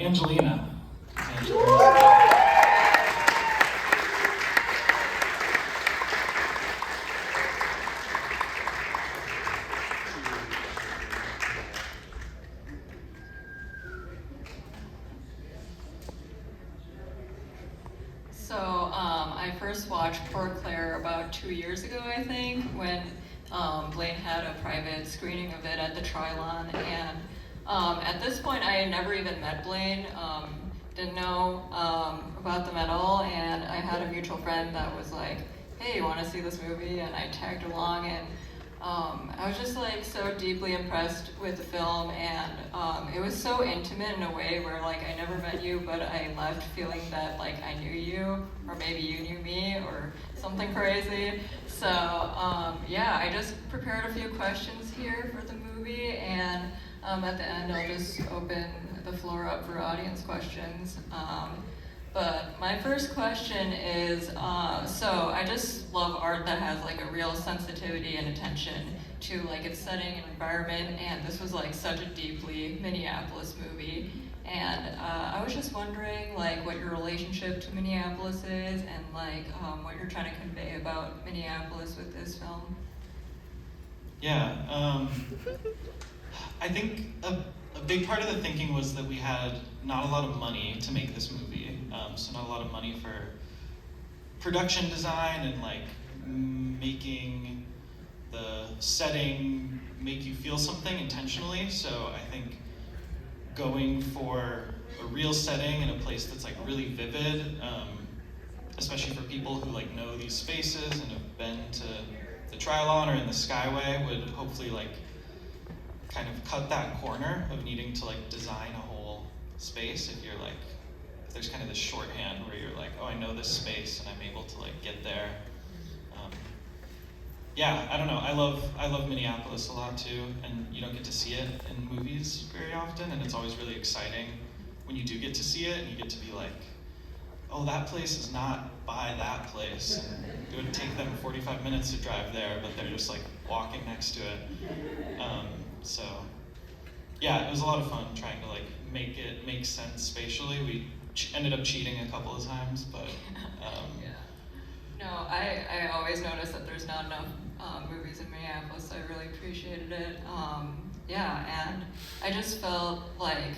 Angelina. I first watched Poor Clare about 2 years ago, I think, when Blaine had a private screening of it at the Trilon. And at this point, I had never even met Blaine, didn't know about them at all. And I had a mutual friend that was like, hey, you want to see this movie? And I tagged along, and I was just like so deeply impressed with the film, and it was so intimate in a way where like I never met you, but I left feeling that like I knew you, or maybe you knew me, or something crazy. So yeah, I just prepared a few questions here for the movie, and at the end I'll just open the floor up for audience questions. But my first question is, so I just love art that has like a real sensitivity and attention to like its setting and environment, and this was like such a deeply Minneapolis movie. And I was just wondering like what your relationship to Minneapolis is, and like what you're trying to convey about Minneapolis with this film. Yeah, I think a big part of the thinking was that we had not a lot of money to make this movie. So not a lot of money for production design and like making the setting make you feel something intentionally. So I think going for a real setting in a place that's like really vivid, especially for people who like know these spaces and have been to the Trilon or in the Skyway, would hopefully like kind of cut that corner of needing to like design a whole space. If you're like, if there's kind of this shorthand where you're like, oh, I know this space and I'm able to like get there. Yeah, I don't know. I love Minneapolis a lot too, and you don't get to see it in movies very often, and it's always really exciting when you do get to see it and you get to be like, oh, that place is not by that place. And it would take them 45 minutes to drive there, but they're just like walking next to it. So yeah, it was a lot of fun trying to like make it make sense spatially. We ended up cheating a couple of times, but Yeah. No, I always notice that there's not enough movies in Minneapolis, so I really appreciated it. Yeah, and I just felt like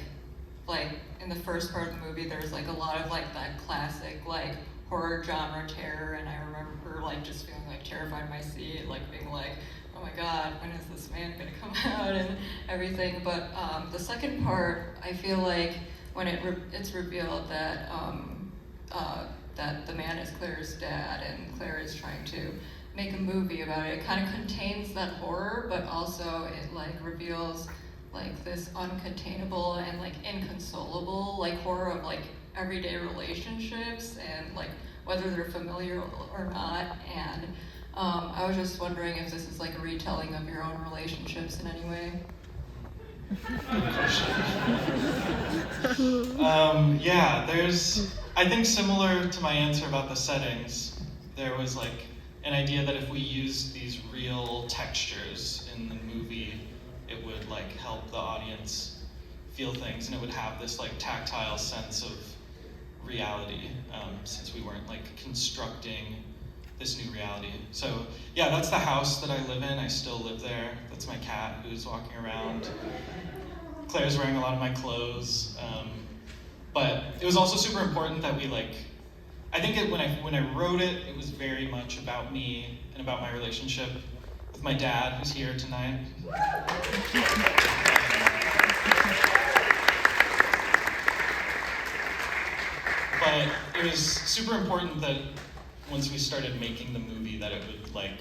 in the first part of the movie, there's like a lot of like that classic like horror genre terror, and I remember like just feeling like terrified in my seat, like being like, oh my god, when is this man gonna come out and everything. But the second part, I feel like when it's revealed that that the man is Claire's dad and Claire is trying to make a movie about it, it kind of contains that horror, but also it like reveals like this uncontainable and like inconsolable like horror of like everyday relationships and like whether they're familiar or not. And I was just wondering if this is like a retelling of your own relationships in any way. Good question. Yeah, I think similar to my answer about the settings, there was like an idea that if we used these real textures in the movie, it would like help the audience feel things, and it would have this like tactile sense of reality, since we weren't like constructing this new reality. So yeah, that's the house that I live in. I still live there. That's my cat who's walking around. Claire's wearing a lot of my clothes. But it was also super important that we like, I think when I wrote it, it was very much about me and about my relationship with my dad, who's here tonight. But it was super important that once we started making the movie that it would like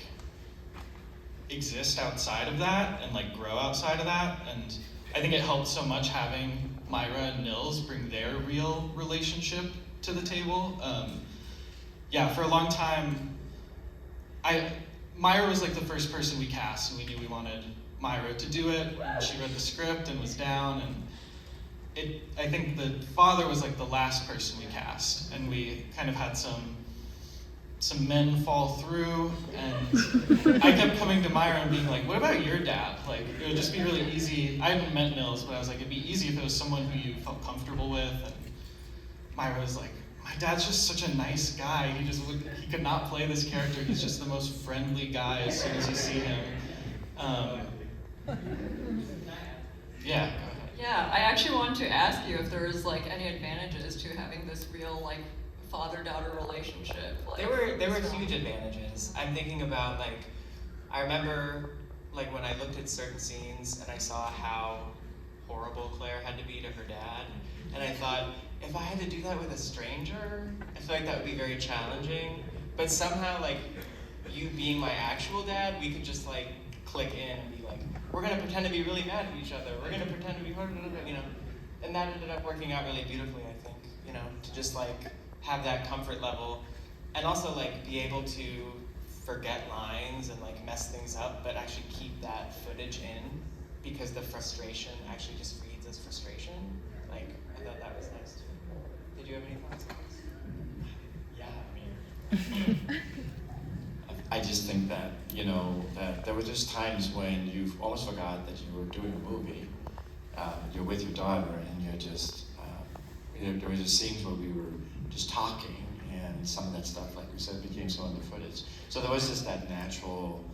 exist outside of that and like grow outside of that. And I think it helped so much having Myra and Nils bring their real relationship to the table. Yeah, for a long time, Myra was like the first person we cast, and we knew we wanted Myra to do it. And she read the script and was down, and I think the father was like the last person we cast, and we kind of had some some men fall through, and I kept coming to Myra and being like, what about your dad? Like, it would just be really easy. I haven't met Nils, but I was like, it'd be easy if it was someone who you felt comfortable with. And Myra was like, my dad's just such a nice guy. He could not play this character. He's just the most friendly guy as soon as you see him. Yeah, go ahead. Yeah, I actually wanted to ask you if there was like any advantages to having this real like father-daughter relationship. Like, There were huge advantages. I'm thinking about like, I remember like when I looked at certain scenes and I saw how horrible Claire had to be to her dad, and I thought, if I had to do that with a stranger, I feel like that would be very challenging. But somehow, like, you being my actual dad, we could just like click in and be like, we're gonna pretend to be really mad at each other. We're gonna pretend to be, you know, and that ended up working out really beautifully, I think. You know, to just like have that comfort level, and also like be able to forget lines and like mess things up, but actually keep that footage in, because the frustration actually just feeds as frustration. Like, I thought that was nice too. Did you have any thoughts on this? Yeah, I mean, I just think that, you know, that there were just times when you almost forgot that you were doing a movie. You're with your daughter, and you're just, there were just scenes where we were just talking, and some of that stuff, like we said, became some of the footage. So there was just that natural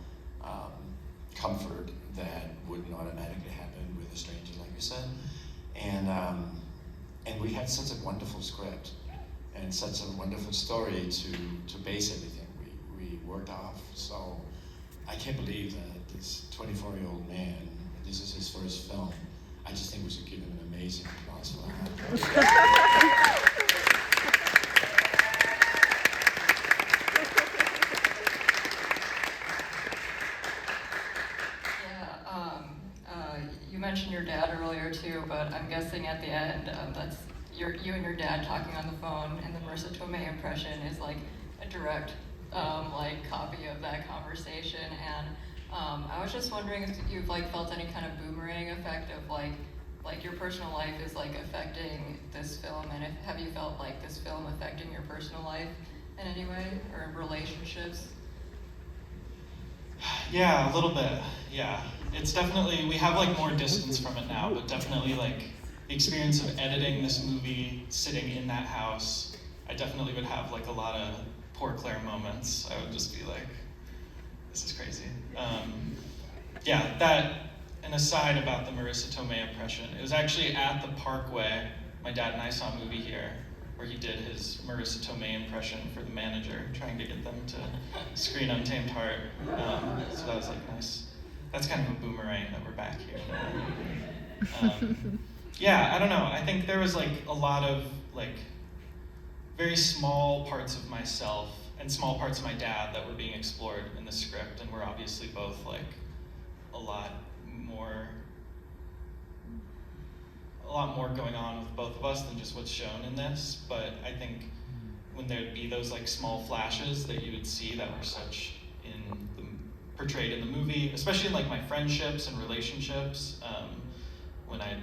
comfort that wouldn't automatically happen with a stranger, like you said. And we had such a wonderful script and such a wonderful story to base everything we worked off. So I can't believe that this 24-year-old man, this is his first film. I just think we should give him an amazing applause for that. You mentioned your dad earlier too, but I'm guessing at the end, that's you and your dad talking on the phone, and the Marissa Tomei impression is like a direct like copy of that conversation. And I was just wondering if you've like felt any kind of boomerang effect of like your personal life is like affecting this film, and have you felt like this film affecting your personal life in any way, or relationships? Yeah, a little bit. Yeah, it's definitely, we have like more distance from it now, but definitely like the experience of editing this movie, sitting in that house, I definitely would have like a lot of Poor Clare moments. I would just be like, this is crazy. Yeah, that, an aside about the Marissa Tomei impression, it was actually at the Parkway, my dad and I saw a movie here, where he did his Marissa Tomei impression for the manager, trying to get them to screen Untamed Heart. So that was like nice. That's kind of a boomerang that we're back here. Yeah, I don't know. I think there was like a lot of like very small parts of myself and small parts of my dad that were being explored in the script, and we're obviously both like a lot more going on with both of us than just what's shown in this. But I think when there'd be those like small flashes that you would see that were such portrayed in the movie, especially in like my friendships and relationships, when I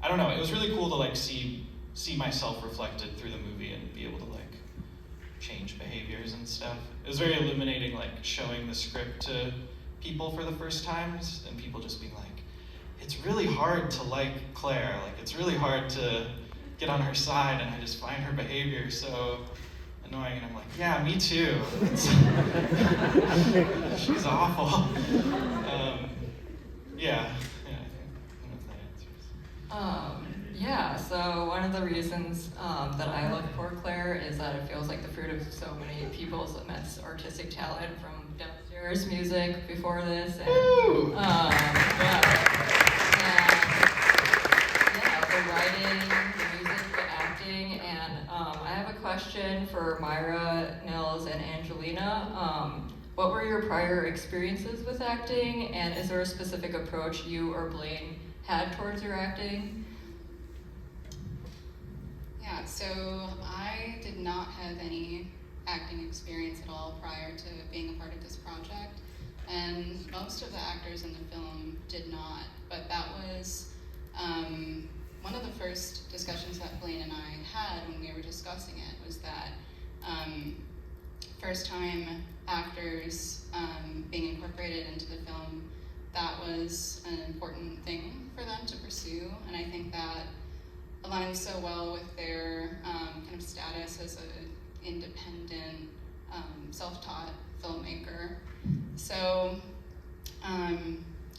don't know, it was really cool to like see myself reflected through the movie and be able to like change behaviors and stuff. It was very illuminating, like showing the script to people for the first times, and people just being like, it's really hard to like Claire, like it's really hard to get on her side, and I just find her behavior so annoying. And I'm like, yeah, me too. She's awful. Yeah, I don't know if that answers. Yeah, so one of the reasons that I love Poor Clare is that it feels like the fruit of so many people's immense artistic talent, from downstairs music before this, and the writing, the music, the acting. And I have a question for Myra, Nils, and Angelina. What were your prior experiences with acting, and is there a specific approach you or Blaine had towards your acting? Yeah, so I did not have any acting experience at all prior to being a part of this project, and most of the actors in the film did not, but that was one of the first discussions that Blaine and I had when we were discussing it, was that first-time actors being incorporated into the film, that was an important thing for them to pursue, and I think that aligns so well with their kind of status as an independent, self-taught filmmaker. So,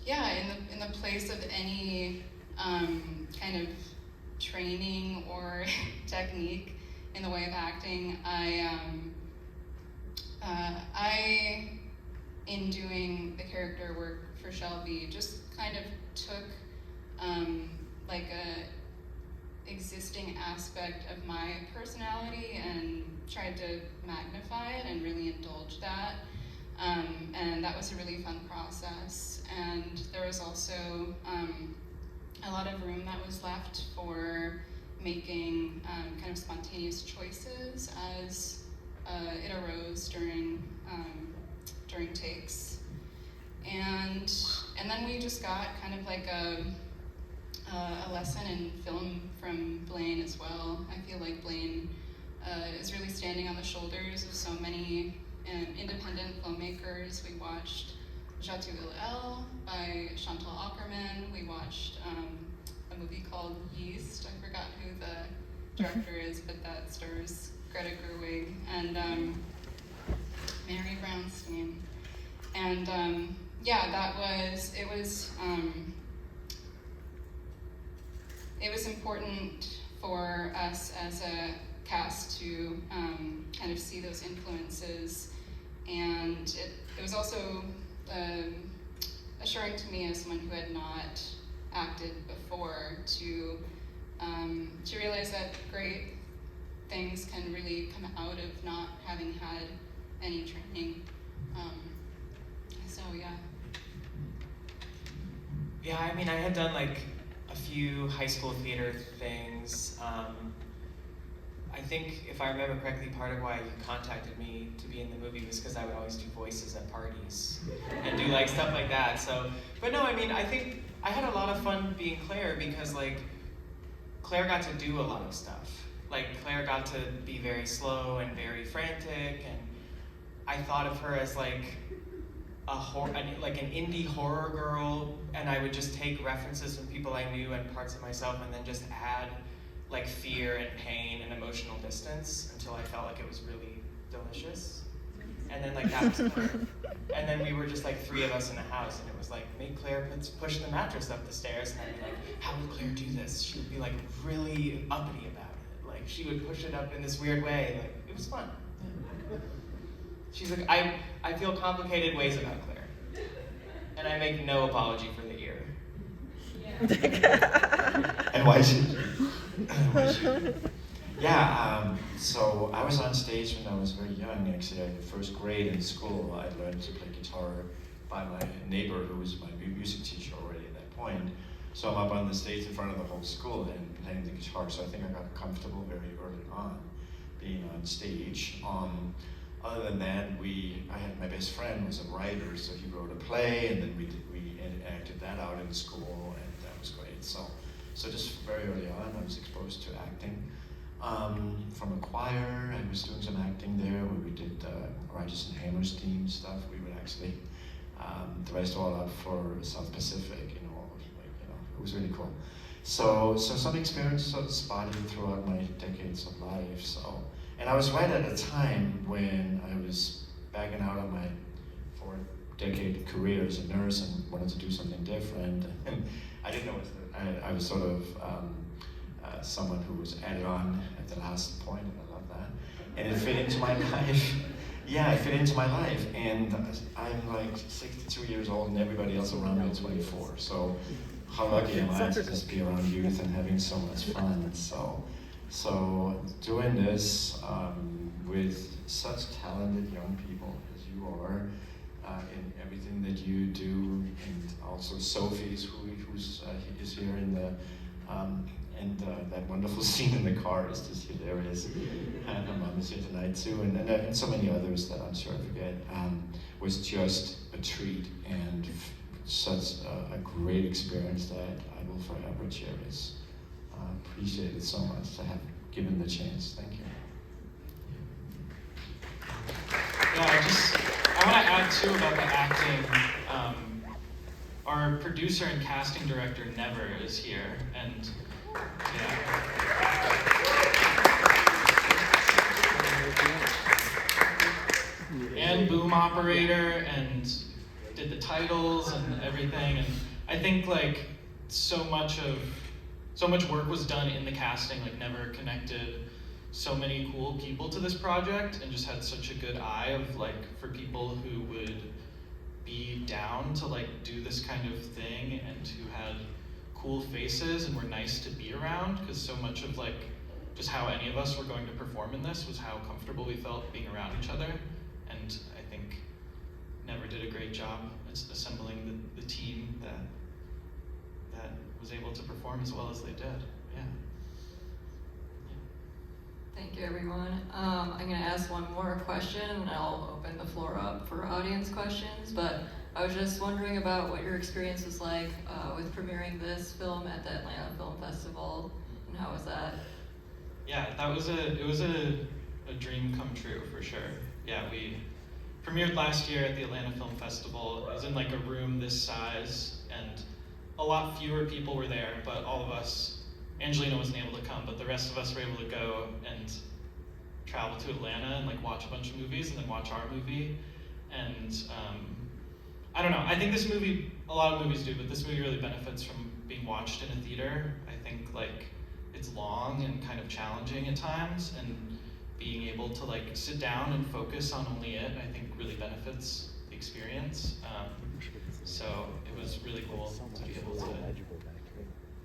yeah, in the place of any kind of training or technique in the way of acting, I, in doing the character work for Shelby, just kind of took like a existing aspect of my personality and tried to magnify it and really indulge that. And that was a really fun process. And there was also a lot of room that was left for making kind of spontaneous choices as it arose during takes. And then we just got kind of like a lesson in film from Blaine as well. I feel like Blaine is really standing on the shoulders of so many independent filmmakers. We watched J'atu Il El by Chantal Ackerman. We watched a movie called Yeast. I forgot who the director is, but that stars Greta Gerwig and Mary Brownstein. And yeah, it was important for us as a cast to kind of see those influences, and it was also assuring to me as someone who had not acted before to realize that great things can really come out of not having had any training. So yeah. Yeah, I mean, I had done like a few high school theater things. I think, if I remember correctly, part of why you contacted me to be in the movie was because I would always do voices at parties and do like stuff like that. So, but no, I mean, I think I had a lot of fun being Claire because like Claire got to do a lot of stuff. Like Claire got to be very slow and very frantic, and I thought of her as like like an indie horror girl, and I would just take references from people I knew and parts of myself and then just add like fear and pain and emotional distance until I felt like it was really delicious. And then like that was Claire. And then we were just like three of us in the house, and it was like, make Claire push the mattress up the stairs, and I'd be like, how would Claire do this? She would be like really uppity about it. Like she would push it up in this weird way. Like it was fun. She's like, I feel complicated ways about Claire, and I make no apology for the ear. And why should you? Yeah, so I was on stage when I was very young, actually. In first grade in school, I learned to play guitar by my neighbor, who was my music teacher already at that point. So I'm up on the stage in front of the whole school and playing the guitar, so I think I got comfortable very early on being on stage. Other than that, I had my best friend was a writer, so he wrote a play, and then we acted that out in school, and that was great. So just very early on, I was exposed to acting. From a choir, I was doing some acting there, where we did Righteous and Hammerstein stuff. We would actually dressed all up for South Pacific, it was really cool. So some experience sort of spotted throughout my decades of life. So. And I was right at a time when I was backing out on my 4-decade career as a nurse and wanted to do something different. And I didn't know I was sort of someone who was added on at the last point, and I love that. And it fit into my life. Yeah, it fit into my life. And I'm like 62 years old, and everybody else around me is 24. So how lucky am I to just be around youth and having so much fun. So doing this with such talented young people as you are in everything that you do, and also Sophie's who's is here in the and that wonderful scene in the car is just hilarious. And her mom is here tonight too, and so many others that I'm sure I forget. Was just a treat and such a great experience that I will forever cherish. Appreciate it so much to have given the chance. Thank you. too about the acting. Our producer and casting director Never is here, and and boom operator, and did the titles and everything. And I think like so much work was done in the casting. Like Never connected so many cool people to this project, and just had such a good eye of like for people who would be down to like do this kind of thing, and who had cool faces and were nice to be around, because so much of like just how any of us were going to perform in this was how comfortable we felt being around each other. And I think Never did a great job assembling the team that was able to perform as well as they did. Yeah. Thank you, everyone. I'm going to ask one more question, and I'll open the floor up for audience questions. But I was just wondering about what your experience was like with premiering this film at the Atlanta Film Festival, and how was that? Yeah, it was a dream come true for sure. Yeah, we premiered last year at the Atlanta Film Festival. It was in like a room this size, and a lot fewer people were there, but all of us, Angelina wasn't able to come, but the rest of us were able to go and travel to Atlanta and like watch a bunch of movies, and then watch our movie. And I don't know, I think this movie, a lot of movies do, but this movie really benefits from being watched in a theater. I think like it's long and kind of challenging at times, and being able to like sit down and focus on only it, I think really benefits the experience. So it was really cool to be able to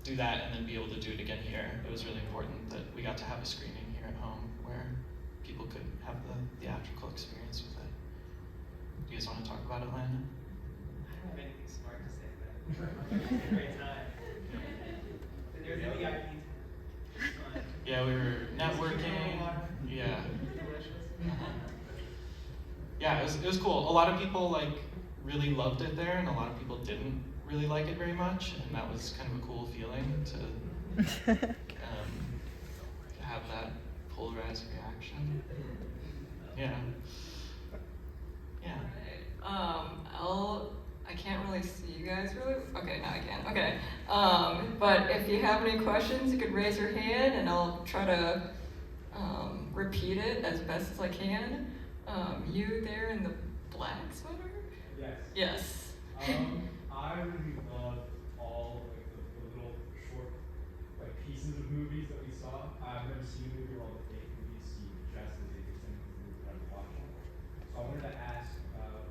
do that and then be able to do it again here. It was really important that we got to have a screening here at home where people could have the theatrical experience with it. Do you guys want to talk about Atlanta? I don't have anything smart to say, but it was a great time. There was a VIP tent. It was fun. Yeah, we were networking. Yeah. Yeah, it was cool. A lot of people like really loved it there, and a lot of people didn't really like it very much, and that was kind of a cool feeling to have that polarized reaction. Yeah. Yeah. I can't really see you guys really. Okay, now I can. Okay. But if you have any questions, you could raise your hand, and I'll try to repeat it as best as I can. You there in the black sweater? Yes. Yes. I really loved all like the little short like pieces of movies that we saw. I've never seen a movie where all the fake movies seem just as interesting as the movies that I've watched. So I wanted to ask about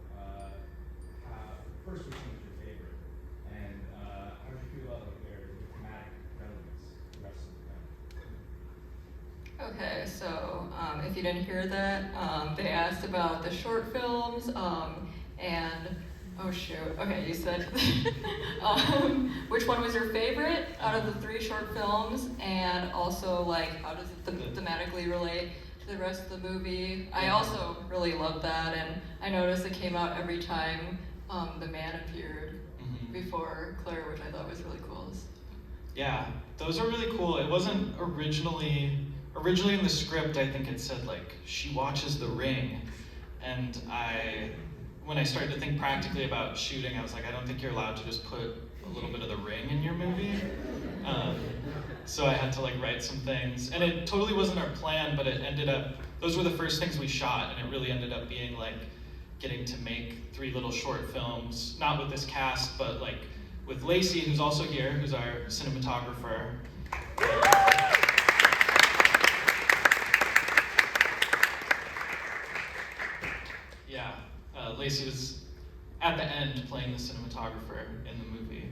how first which one was your favorite, and how did you feel about like their thematic relevance to the rest of the film? Okay, so if you didn't hear that, they asked about the short films, and oh shoot, okay, you said which one was your favorite out of the 3 short films, and also like how does it thematically relate to the rest of the movie? I also really loved that, and I noticed it came out every time the man appeared before Claire, which I thought was really cool. Yeah, those are really cool. It wasn't originally in the script, I think it said like, she watches The Ring, and when I started to think practically about shooting, I was like, I don't think you're allowed to just put a little bit of The Ring in your movie. So I had to like write some things, and it totally wasn't our plan, but it ended up, those were the first things we shot, and it really ended up being like getting to make 3 little short films, not with this cast, but like with Lacey, who's also here, who's our cinematographer. Yeah, Lacey was at the end playing the cinematographer in the movie,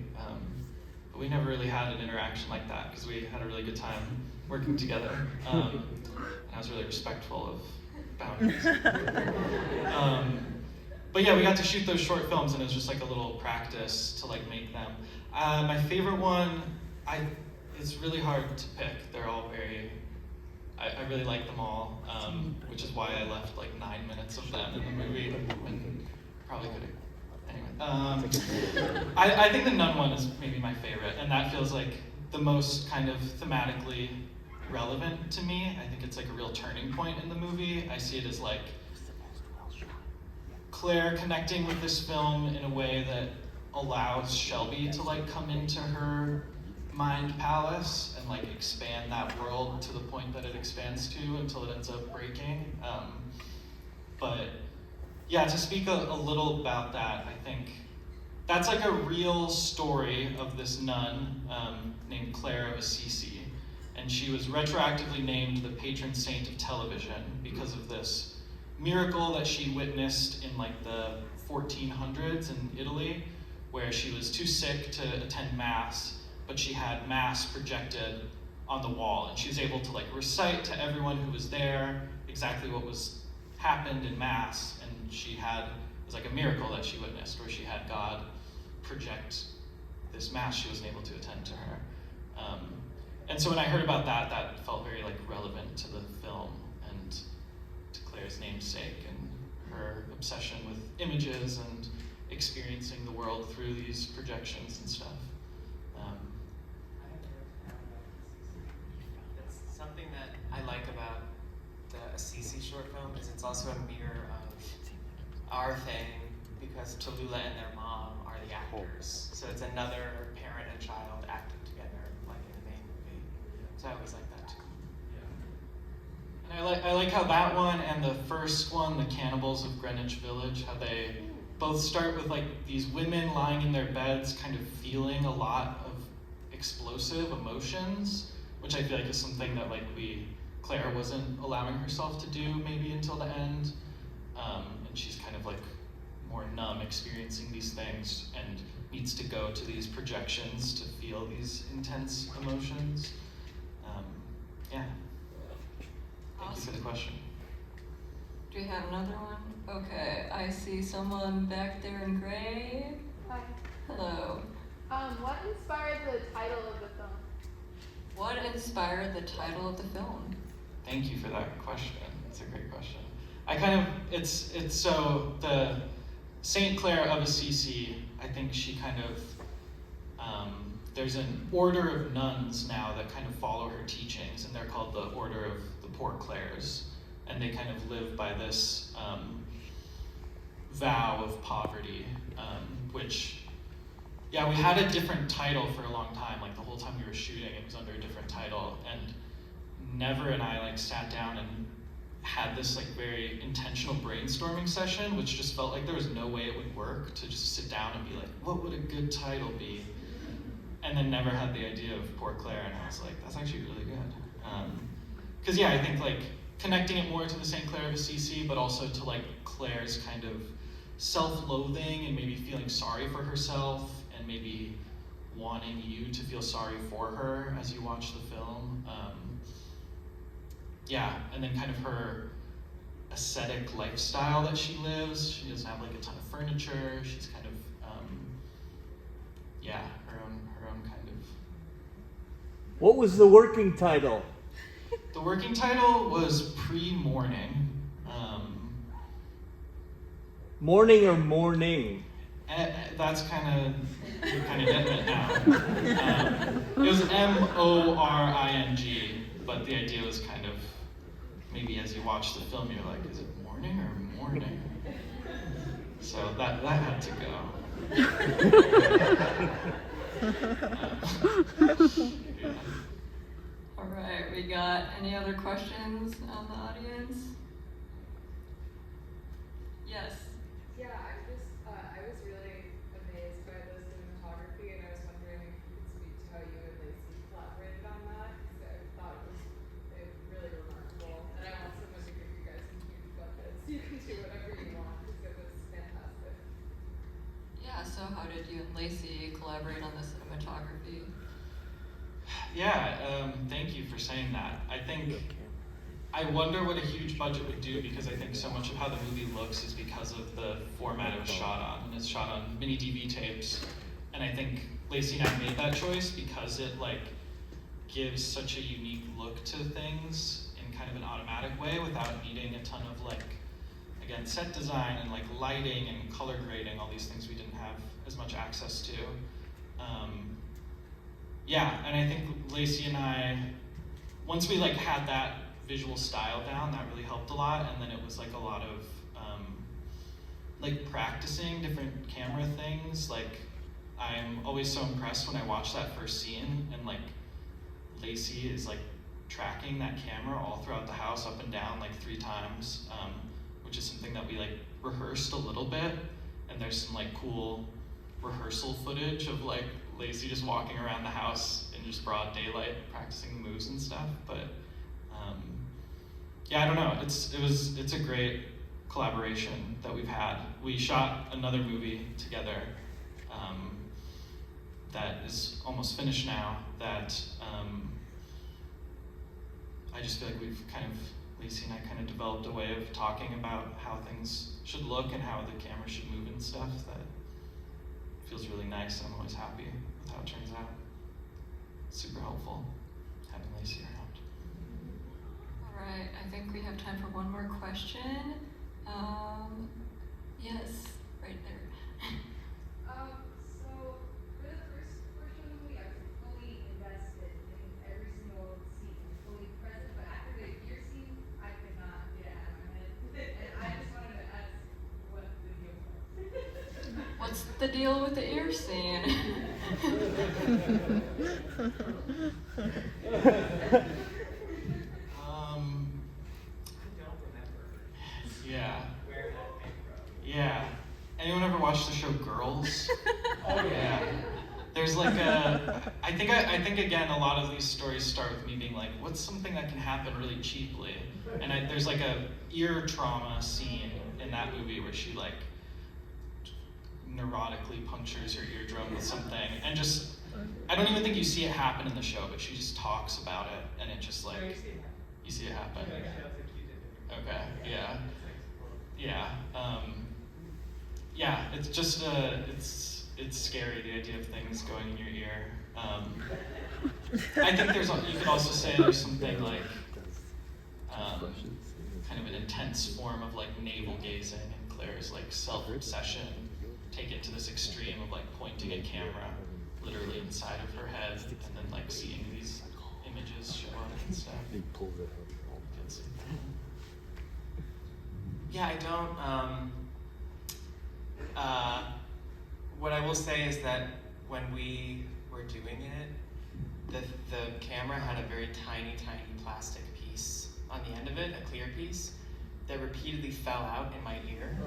but we never really had an interaction like that because we had a really good time working together, and I was really respectful of boundaries. But yeah, we got to shoot those short films, and it was just like a little practice to like make them. My favorite one, it's really hard to pick. They're all I really like them all, which is why I left like 9 minutes of them in the movie when probably could have. Anyway, I think the nun one is maybe my favorite, and that feels like the most kind of thematically relevant to me. I think it's like a real turning point in the movie. I see it as like Claire connecting with this film in a way that allows Shelby to like come into her mind palace and like expand that world to the point that it expands to until it ends up breaking. But yeah, to speak a little about that, I think that's like a real story of this nun named Clare of Assisi. And she was retroactively named the patron saint of television because of this miracle that she witnessed in like the 1400s in Italy, where she was too sick to attend mass, but she had mass projected on the wall, and she was able to like recite to everyone who was there exactly what was happened in mass. And she had, it was like a miracle that she witnessed, where she had God project this mass she wasn't able to attend to her. And so when I heard about that, that felt very like relevant to the film and to Claire's namesake and her obsession with images and experiencing the world through these projections and stuff. That's something that I like about the Assisi short film is it's also a mirror of our thing, because Tallulah and their mom are the actors. So it's another parent and child acting together, like in the main movie. So I always like that too. And I like how that one and the first one, The Cannibals of Greenwich Village, how they both start with like these women lying in their beds kind of feeling a lot of explosive emotions, which I feel like is something that like Claire wasn't allowing herself to do maybe until the end. And she's kind of like more numb experiencing these things and needs to go to these projections to feel these intense emotions. Yeah. Thank you for the question. Do we have another one? Okay, I see someone back there in gray. Hi. Hello. What inspired the title of the film? What inspired the title of the film? Thank you for that question. It's a great question. It's so the Saint Clare of Assisi, I think she kind of, there's an order of nuns now that kind of follow her teachings, and they're called the Order of the Poor Clares. And they kind of live by this vow of poverty, which, yeah, we had a different title for a long time. Like the whole time we were shooting, it was under a different title. And Never and I like sat down and had this like very intentional brainstorming session, which just felt like there was no way it would work to just sit down and be like, what would a good title be? And then Never had the idea of Poor Clare, and I was like, that's actually really good. Because yeah, I think like connecting it more to the St. Clare of Assisi, but also to like Claire's kind of self-loathing and maybe feeling sorry for herself and maybe wanting you to feel sorry for her as you watch the film. Yeah, and then kind of her ascetic lifestyle that she lives. She doesn't have like a ton of furniture. She's kind of, yeah, her own kind of. What was the working title? The working title was Pre-Morning. Morning or morning? That's kind of, you're kind of getting it now. It was M-O-R-I-N-G, but the idea was kind of, maybe as you watch the film, you're like, is it morning or morning? So that had to go. Yeah. All right, we got any other questions on the audience? Yes. Yeah, I was really amazed by the cinematography, and I was wondering if you could speak to how you and Lacey collaborated on that, because I thought it was really remarkable. And I also wanted to give you guys some huge buckets. You can do whatever you want, because it was fantastic. Yeah, so how did you and Lacey collaborate on the cinematography? Yeah, thank you for saying that. I wonder what a huge budget would do, because I think so much of how the movie looks is because of the format it was shot on. And it's shot on mini DV tapes. And I think Lacey and I made that choice because it like gives such a unique look to things in kind of an automatic way without needing a ton of like, again, set design and like lighting and color grading, all these things we didn't have as much access to. Yeah, and I think Lacey and I, once we like had that visual style down, that really helped a lot. And then it was like a lot of like practicing different camera things. Like, I'm always so impressed when I watch that first scene and like Lacey is like tracking that camera all throughout the house up and down like 3 times, which is something that we like rehearsed a little bit, and there's some like cool rehearsal footage of like Lacey just walking around the house in just broad daylight practicing the moves and stuff. But yeah, I don't know, it's a great collaboration that we've had. We shot another movie together that is almost finished now, that I just feel like we've kind of, Lacey and I kind of developed a way of talking about how things should look and how the camera should move and stuff that feels really nice, and I'm always happy with how it turns out. Super helpful having Lacey around. All right, I think we have time for one more question. Yes, right there. So for the first portion of the movie, I was fully invested in every single scene, fully present. But after the ear scene, I could not get it out of my head, and I just wanted to ask what the deal was. What's the deal with the ear scene? Yeah. Yeah. Anyone ever watched the show Girls? Oh yeah. There's like I think again a lot of these stories start with me being like, what's something that can happen really cheaply? And there's like a ear trauma scene in that movie where she like neurotically punctures her eardrum with something, and just, I don't even think you see it happen in the show, but she just talks about it, and it just like, you see it happen. Okay, yeah. Yeah. Yeah, it's just it's scary, the idea of things going in your ear. I think you could also say there's something like kind of an intense form of like navel gazing, and Claire's like self-obsession take it to this extreme of like pointing a camera literally inside of her head and then like seeing these images show up and stuff. Yeah, I don't. What I will say is that when we were doing it, the camera had a very tiny plastic piece on the end of it, a clear piece, that repeatedly fell out in my ear.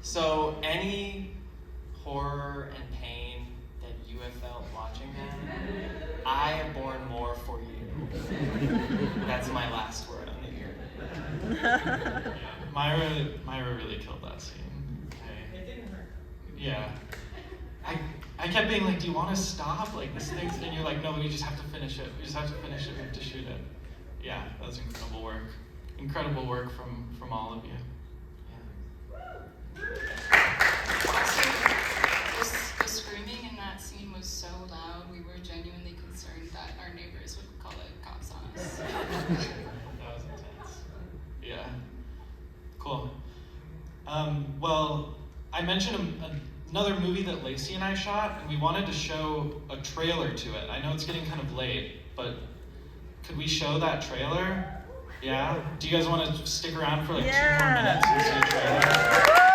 So any horror and pain that you have felt watching that, I have borne more for you. That's my last word on the ear. Yeah, Myra really killed that scene. It didn't hurt. Yeah. I kept being like, do you want to stop? Like, this thing's, and you're like, no, we just have to finish it. We just have to finish it. We have to shoot it. Yeah, that was incredible work. Incredible work from all of you. The screaming in that scene was so loud, we were genuinely concerned that our neighbors would call the cops on us. That was intense. Yeah. Cool. Well, I mentioned another movie that Lacey and I shot, and we wanted to show a trailer to it. I know it's getting kind of late, but could we show that trailer? Yeah? Do you guys want to stick around for like 2 more minutes and see a trailer?